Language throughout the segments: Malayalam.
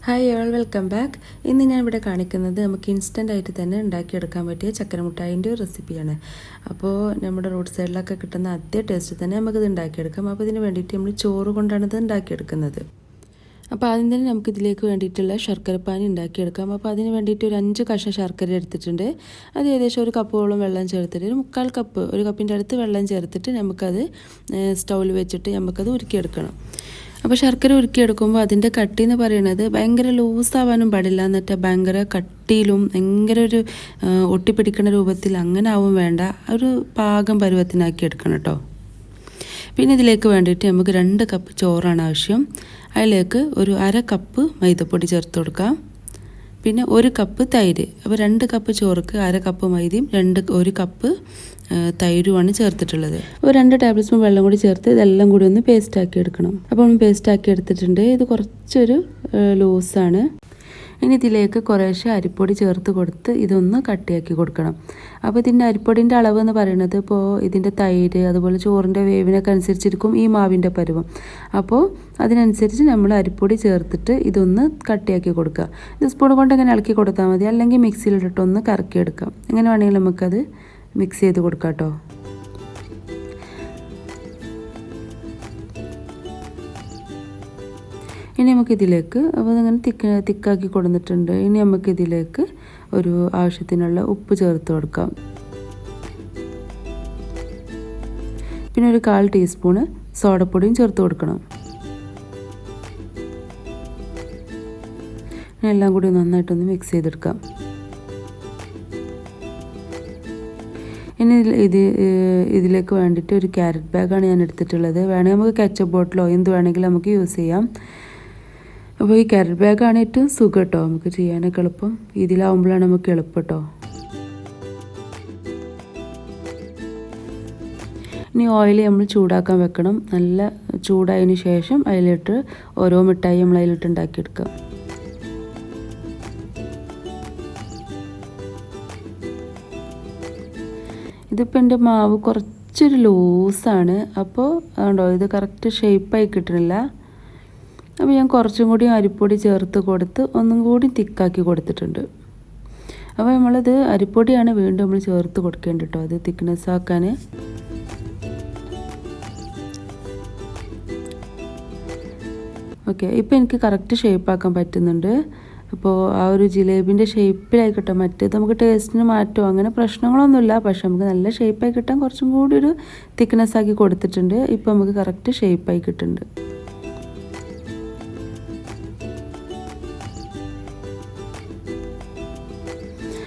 Hi all welcome back. ഇന്ന് ഞാൻ ഇവിടെ കാണിക്കുന്നത് നമുക്ക് ഇൻസ്റ്റൻ്റ് ആയിട്ട് തന്നെ ഉണ്ടാക്കിയെടുക്കാൻ പറ്റിയ ചക്കര മുട്ടായിൻ്റെ ഒരു റെസിപ്പിയാണ്. അപ്പോൾ നമ്മുടെ റോഡ് സൈഡിലൊക്കെ കിട്ടുന്ന അതേ ടേസ്റ്റ് തന്നെ നമുക്കിത് ഉണ്ടാക്കിയെടുക്കാം. അപ്പോൾ ഇതിന് വേണ്ടിയിട്ട് നമ്മൾ ചോറ് കൊണ്ടാണ് ഇത് ഉണ്ടാക്കിയെടുക്കുന്നത്. അപ്പോൾ ആദ്യം തന്നെ നമുക്കിതിലേക്ക് വേണ്ടിയിട്ടുള്ള ശർക്കരപ്പാനി ഉണ്ടാക്കിയെടുക്കാം. അപ്പോൾ അതിന് വേണ്ടിയിട്ട് ഒരു 5 കഷ്ണം ശർക്കര എടുത്തിട്ടുണ്ട്. അത് ഏകദേശം ഒരു കപ്പോളം വെള്ളം ചേർത്തിട്ട് ഒരു 1/4 കപ്പ്, ഒരു കപ്പിൻ്റെ അടുത്ത് വെള്ളം ചേർത്തിട്ട് നമുക്കത് സ്റ്റൗവിൽ വെച്ചിട്ട് നമുക്കത് ഉരുക്കിയെടുക്കണം. അപ്പോൾ ശർക്കര ഉരുക്കിയെടുക്കുമ്പോൾ അതിൻ്റെ കട്ടി എന്ന് പറയുന്നത് ഭയങ്കര ലൂസാവാനും പാടില്ല, എന്നിട്ട് ഭയങ്കര കട്ടിയിലും ഭയങ്കര ഒരു ഒട്ടിപ്പിടിക്കുന്ന രൂപത്തിൽ അങ്ങനെ ആവും വേണ്ട, ഒരു പാകം പരുവത്തിനാക്കി എടുക്കണം കേട്ടോ. പിന്നെ ഇതിലേക്ക് വേണ്ടിയിട്ട് നമുക്ക് 2 കപ്പ് ചോറാണ് ആവശ്യം. അതിലേക്ക് ഒരു 1/2 കപ്പ് മൈദപ്പൊടി ചേർത്ത് കൊടുക്കാം. പിന്നെ 1 കപ്പ് തൈര്. അപ്പോൾ 2 കപ്പ് ചോർക്ക് 1/2 കപ്പ് മൈദയും 1 കപ്പ് തൈരുമാണ് ചേർത്തിട്ടുള്ളത്. ഒരു 2 ടേബിൾ സ്പൂൺ വെള്ളം കൂടി ചേർത്ത് ഇതെല്ലാം കൂടി ഒന്ന് പേസ്റ്റാക്കി എടുക്കണം. അപ്പോൾ നമ്മൾ പേസ്റ്റാക്കി എടുത്തിട്ടുണ്ട്. ഇത് കുറച്ചൊരു ലൂസാണ്. ഇനി ഇതിലേക്ക് കുറേശ്ശെ അരിപ്പൊടി ചേർത്ത് കൊടുത്ത് ഇതൊന്ന് കട്ടിയാക്കി കൊടുക്കണം. അപ്പോൾ ഇതിൻ്റെ അരിപ്പൊടിൻ്റെ അളവ് എന്ന് പറയുന്നത് ഇപ്പോൾ ഇതിൻ്റെ തൈര് അതുപോലെ ചോറിൻ്റെ വേവിനൊക്കെ അനുസരിച്ചിരിക്കും ഈ മാവിൻ്റെ പരുവം. അപ്പോൾ അതിനനുസരിച്ച് നമ്മൾ അരിപ്പൊടി ചേർത്തിട്ട് ഇതൊന്ന് കട്ടിയാക്കി കൊടുക്കുക. ഇത് സ്പൂൺ കൊണ്ട് ഇങ്ങനെ ഇളക്കി കൊടുത്താൽ മതി, അല്ലെങ്കിൽ മിക്സിയിലിട്ടിട്ടൊന്ന് കറക്കിയെടുക്കാം. എങ്ങനെ വേണമെങ്കിലും നമുക്കത് മിക്സ് ചെയ്ത് കൊടുക്കാം കേട്ടോ. ഇനി നമുക്കിതിലേക്ക്, അപ്പോൾ അതങ്ങനെ തിക്കാക്കി കൊടുത്തിട്ടുണ്ട്. ഇനി നമുക്കിതിലേക്ക് ഒരു ആവശ്യത്തിനുള്ള ഉപ്പ് ചേർത്ത് കൊടുക്കാം. പിന്നെ ഒരു 1/4 ടീസ്പൂണ് സോഡപ്പൊടിയും ചേർത്ത് കൊടുക്കണം. എല്ലാം കൂടി നന്നായിട്ടൊന്ന് മിക്സ് ചെയ്തെടുക്കാം. ഇനി ഇതിലേക്ക് വേണ്ടിയിട്ട് ഒരു ക്യാരറ്റ് ബാഗാണ് ഞാൻ എടുത്തിട്ടുള്ളത്. വേണമെങ്കിൽ നമുക്ക് കെച്ചപ്പ് ബോട്ടിലോ എന്ത് വേണമെങ്കിലും നമുക്ക് യൂസ് ചെയ്യാം. അപ്പോൾ ഈ ക്യാരറ്റ് ബാഗാണ് ഏറ്റവും സുഖം കേട്ടോ, നമുക്ക് ചെയ്യാനൊക്കെ എളുപ്പം. ഇതിലാവുമ്പോഴാണ് നമുക്ക് എളുപ്പം കേട്ടോ. ഇനി ഓയിൽ നമ്മൾ ചൂടാക്കാൻ വെക്കണം. നല്ല ചൂടായതിന് ശേഷം അതിലിട്ട് ഓരോ മിഠായി നമ്മൾ അതിലിട്ട് ഉണ്ടാക്കിയെടുക്കാം. ഇതിപ്പോൾ എൻ്റെ മാവ് കുറച്ചൊരു ലൂസാണ്. അപ്പോൾ അതുകൊണ്ടോ ഇത് കറക്റ്റ് ഷേപ്പായി കിട്ടണില്ല. അപ്പോൾ ഞാൻ കുറച്ചും കൂടി അരിപ്പൊടി ചേർത്ത് കൊടുത്ത് ഒന്നും കൂടി തിക്കാക്കി കൊടുത്തിട്ടുണ്ട്. അപ്പോൾ നമ്മളിത് അരിപ്പൊടിയാണ് വീണ്ടും നമ്മൾ ചേർത്ത് കൊടുക്കേണ്ടത് കേട്ടോ, അത് തിക്നെസ് ആക്കാൻ. ഓക്കെ, ഇപ്പോൾ എനിക്ക് കറക്റ്റ് ഷേപ്പാക്കാൻ പറ്റുന്നുണ്ട്. അപ്പോൾ ആ ഒരു ജിലേബിൻ്റെ ഷേപ്പിലായി കിട്ടാൻ, മറ്റേത് നമുക്ക് ടേസ്റ്റിന് മാറ്റമോ അങ്ങനെ പ്രശ്നങ്ങളൊന്നുമില്ല, പക്ഷെ നമുക്ക് നല്ല ഷേപ്പായി കിട്ടാൻ കുറച്ചും കൂടി ഒരു തിക്നെസ് ആക്കി കൊടുത്തിട്ടുണ്ട്. ഇപ്പോൾ നമുക്ക് കറക്റ്റ് ഷേപ്പായി കിട്ടുന്നുണ്ട്.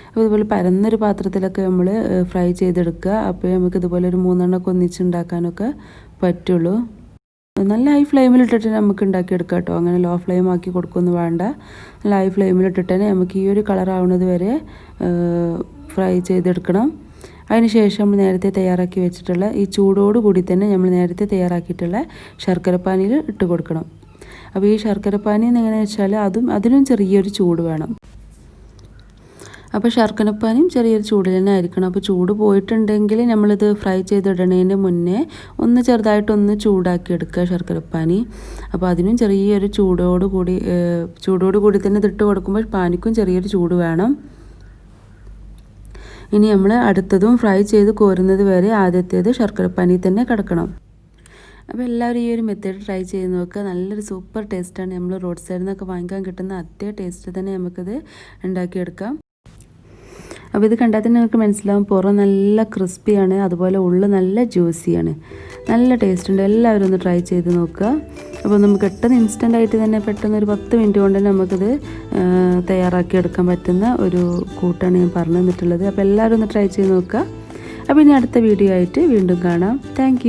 അപ്പോൾ ഇതുപോലെ പരന്നൊരു പാത്രത്തിലൊക്കെ നമ്മൾ ഫ്രൈ ചെയ്തെടുക്കുക. അപ്പോൾ നമുക്ക് ഇതുപോലെ ഒരു 3 എണ്ണമൊക്കെ ഒന്നിച്ചുണ്ടാക്കാനൊക്കെ പറ്റുള്ളൂ. നല്ല ഹൈ ഫ്ലെയിമിലിട്ടിട്ട് നമുക്ക് ഉണ്ടാക്കിയെടുക്കാം കേട്ടോ, അങ്ങനെ ലോ ഫ്ലെയിം ആക്കി കൊടുക്കൊന്നും വേണ്ട. നല്ല ഹൈ ഫ്ലെയിമിലിട്ടിട്ട് തന്നെ നമുക്ക് ഈ ഒരു കളറാവുന്നത് വരെ ഫ്രൈ ചെയ്തെടുക്കണം. അതിന് ശേഷം നമ്മൾ നേരത്തെ തയ്യാറാക്കി വെച്ചിട്ടുള്ള ഈ ചൂടോടുകൂടി തന്നെ നമ്മൾ നേരത്തെ തയ്യാറാക്കിയിട്ടുള്ള ശർക്കരപ്പാനിയിൽ ഇട്ട് കൊടുക്കണം. അപ്പോൾ ഈ ശർക്കരപ്പാനി എങ്ങനെയാണെന്ന് വെച്ചാൽ അതിനും ചെറിയൊരു ചൂട് വേണം. അപ്പോൾ ശർക്കരപ്പാനിയും ചെറിയൊരു ചൂടിൽ തന്നെ ആയിരിക്കണം. അപ്പോൾ ചൂട് പോയിട്ടുണ്ടെങ്കിൽ നമ്മളിത് ഫ്രൈ ചെയ്തിടണതിൻ്റെ മുന്നേ ഒന്ന് ചെറുതായിട്ടൊന്ന് ചൂടാക്കി എടുക്കുക ശർക്കരപ്പാനി. അപ്പോൾ അതിനും ചെറിയൊരു ചൂടോടുകൂടി തന്നെ ഇതിട്ട് കൊടുക്കുമ്പോൾ പാനിക്കും ചെറിയൊരു ചൂട് വേണം. ഇനി നമ്മൾ അടുത്തതും ഫ്രൈ ചെയ്ത് കോരുന്നത് വരെ ആദ്യത്തേത് ശർക്കരപ്പാനി തന്നെ കിടക്കണം. അപ്പോൾ എല്ലാവരും ഈ ഒരു മെത്തേഡ് ട്രൈ ചെയ്ത് നോക്കുക. നല്ലൊരു സൂപ്പർ ടേസ്റ്റാണ്. നമ്മൾ റോഡ് സൈഡിൽ നിന്നൊക്കെ വാങ്ങിക്കാൻ കിട്ടുന്ന അതേ ടേസ്റ്റ് തന്നെ നമുക്കിത് ഉണ്ടാക്കിയെടുക്കാം. അപ്പോൾ ഇത് കണ്ടാൽ തന്നെ നമുക്ക് മനസ്സിലാവും, പുറം നല്ല ക്രിസ്പിയാണ്, അതുപോലെ ഉള്ളു നല്ല ജ്യൂസിയാണ്, നല്ല ടേസ്റ്റ് ഉണ്ട്. എല്ലാവരും ഒന്ന് ട്രൈ ചെയ്ത് നോക്കുക. അപ്പോൾ നമുക്ക് പെട്ടെന്ന് ഇൻസ്റ്റൻ്റ് ആയിട്ട് തന്നെ പെട്ടെന്ന് ഒരു 10 മിനിറ്റ് കൊണ്ട് തന്നെ നമുക്കിത് തയ്യാറാക്കി എടുക്കാൻ പറ്റുന്ന ഒരു കൂട്ടാണ് ഞാൻ പറഞ്ഞു തന്നിട്ടുള്ളത്. അപ്പോൾ എല്ലാവരും ഒന്ന് ട്രൈ ചെയ്ത് നോക്കുക. അപ്പോൾ ഇനി അടുത്ത വീഡിയോ ആയിട്ട് വീണ്ടും കാണാം. താങ്ക്